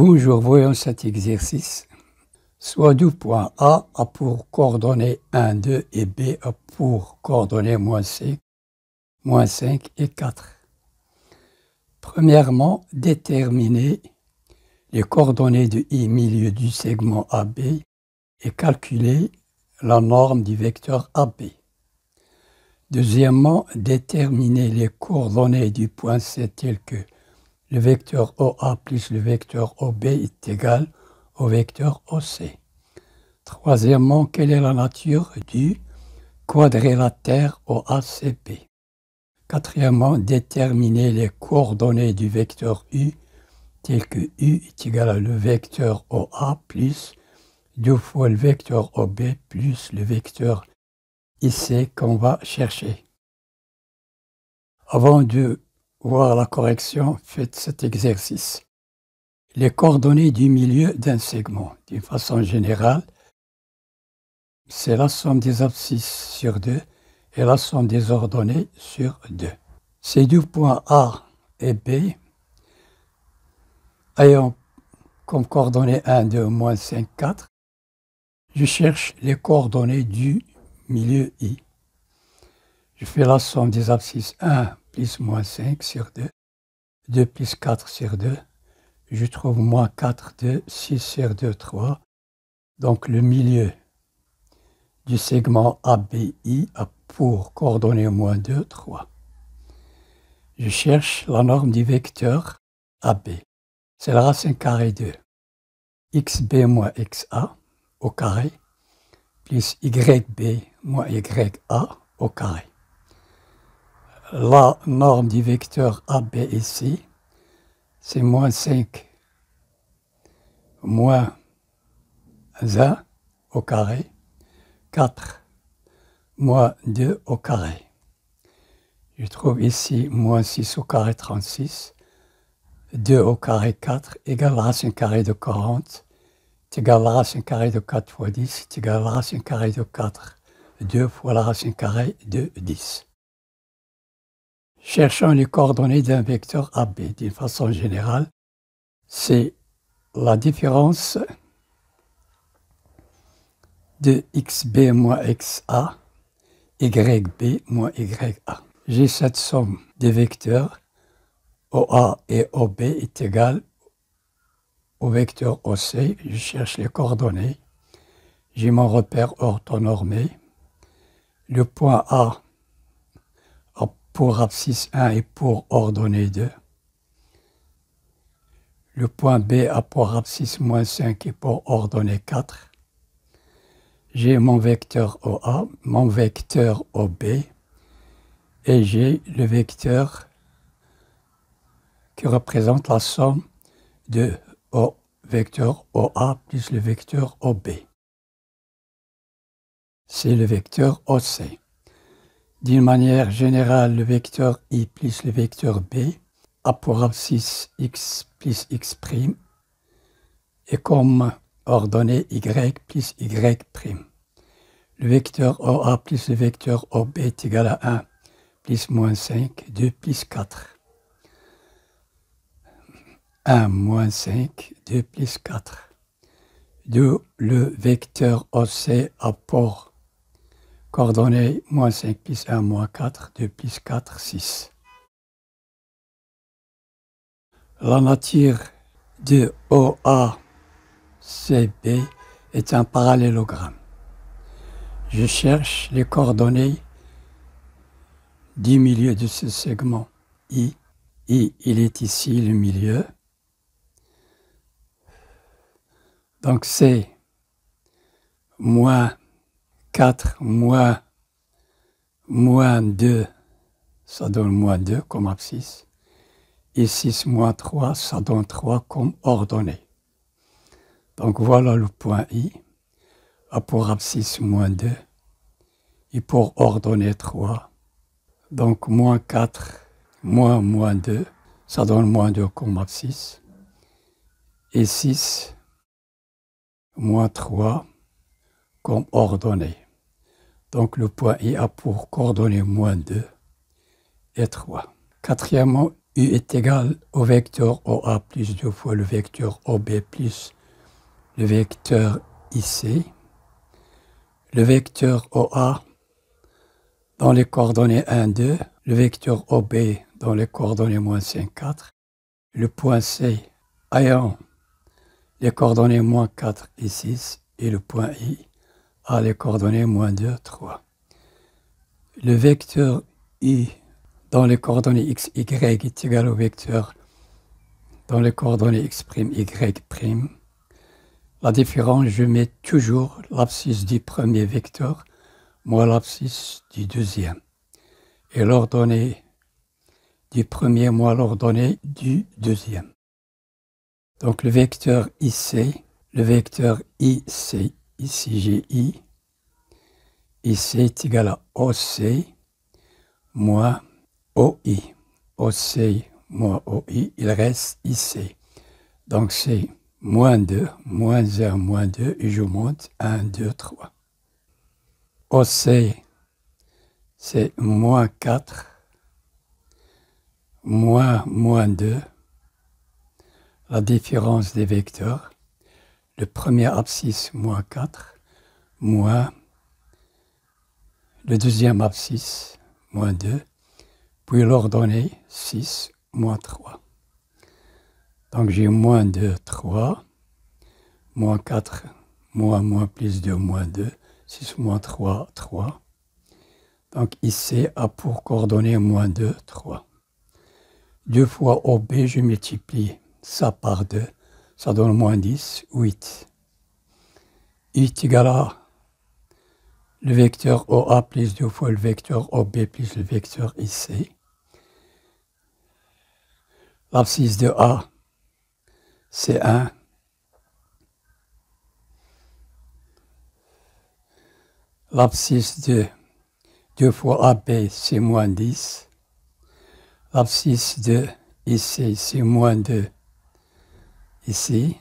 Bonjour, voyons cet exercice. Soit du point A a pour coordonnées 1, 2 et B a pour coordonnées -5 et 4. Premièrement, déterminer les coordonnées de I milieu du segment AB et calculer la norme du vecteur AB. Deuxièmement, déterminer les coordonnées du point C telles que le vecteur OA plus le vecteur OB est égal au vecteur OC. Troisièmement, quelle est la nature du quadrilatère OACP. Quatrièmement, déterminer les coordonnées du vecteur U telles que U est égal à le vecteur OA plus 2 fois le vecteur OB plus le vecteur IC qu'on va chercher. Avant de voir la correction, faites cet exercice. Les coordonnées du milieu d'un segment, d'une façon générale, c'est la somme des abscisses sur 2 et la somme des ordonnées sur 2. Ces deux points A et B ayant comme coordonnées 1, 2, -5, 4, je cherche les coordonnées du milieu I. Je fais la somme des abscisses 1 plus -5 sur 2, 2 plus 4 sur 2. Je trouve -4, 2, 6 sur 2, 3. Donc le milieu du segment ABI a pour coordonnées -2, 3. Je cherche la norme du vecteur AB. C'est la racine carrée de xb moins xa au carré plus yb moins ya au carré. La norme du vecteur AB ici, c'est -5 moins 1 au carré, 4 moins 2 au carré. Je trouve ici -6 au carré, 36, 2 au carré, 4, égale la racine carrée de 40, est égal à la racine carrée de 4 fois 10, est égal à la racine carrée de 4, 2 fois la racine carrée de 10. Cherchons les coordonnées d'un vecteur AB. D'une façon générale, c'est la différence de xb moins xa, yb moins ya. J'ai cette somme des vecteurs OA et OB est égale au vecteur OC. Je cherche les coordonnées. J'ai mon repère orthonormé. Le point A a pour abscisse 1 et pour ordonnée 2. Le point B a pour abscisse -5 et pour ordonnée 4. J'ai mon vecteur OA, mon vecteur OB, et j'ai le vecteur qui représente la somme de vecteur OA plus le vecteur OB. C'est le vecteur OC. D'une manière générale, le vecteur I plus le vecteur B a pour abscisse x plus x' et comme ordonnée y plus y'. Le vecteur OA plus le vecteur OB est égal à 1 plus -5, 2 plus 4. 1 -5, 2 plus 4. D'où le vecteur OC a pour coordonnées -5 plus 1, -4, 2 plus 4, 6. La nature de OACB est un parallélogramme. Je cherche les coordonnées du milieu de ce segment I. I, il est ici le milieu. Donc c'est -4 -2, ça donne -2 comme abscisse. Et 6 -3, ça donne 3 comme ordonnée. Donc voilà le point I, a pour abscisse -2 et pour ordonnée 3. Donc -4 -2, ça donne -2 comme abscisse. Et 6 -3 comme ordonnée. Donc le point I a pour coordonnées -2 et 3. Quatrièmement, U est égal au vecteur OA plus 2 fois le vecteur OB plus le vecteur IC. Le vecteur OA dans les coordonnées 1, 2, le vecteur OB dans les coordonnées moins 5, 4, le point C ayant les coordonnées moins 4 et 6, et le point I a les coordonnées moins 2, 3. Le vecteur I dans les coordonnées x, y est égal au vecteur dans les coordonnées x', y'. La différence, je mets toujours l'abscisse du premier vecteur moins l'abscisse du deuxième. Et l'ordonnée du premier moins l'ordonnée du deuxième. Donc le vecteur IC, le vecteur IC, ici j'ai I, IC est égal à OC moins OI. OC moins OI, il reste IC. Donc c'est moins 2, moins 1, moins 2, et je monte 1, 2, 3. OC, c'est moins 4, moins 2, la différence des vecteurs. Le premier abscisse, moins 4, moins le deuxième abscisse, moins 2, puis l'ordonnée 6, moins 3. Donc j'ai moins 2, 3, moins 4, moins plus 2, moins 2, 6 moins 3, 3. Donc ici a pour coordonnée moins 2, 3. 2 fois OB, je multiplie ça par 2, ça donne moins 10, 8. I est égal à le vecteur OA plus 2 fois le vecteur OB plus le vecteur IC. L'abscisse de A, c'est 1. L'abscisse de 2 fois AB, c'est moins 10. L'abscisse de IC, c'est moins 2 ici.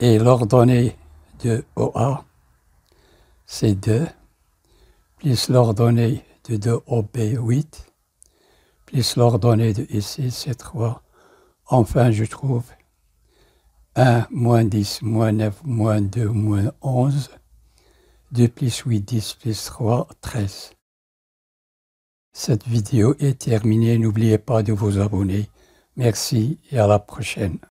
Et l'ordonnée de OA, c'est 2, plus l'ordonnée de 2OB, 8, plus l'ordonnée de IC, c'est 3. Enfin, je trouve 1, moins 10, moins 9, moins 2, moins 11. 2 plus 8, 10 plus 3, 13. Cette vidéo est terminée. N'oubliez pas de vous abonner. Merci et à la prochaine.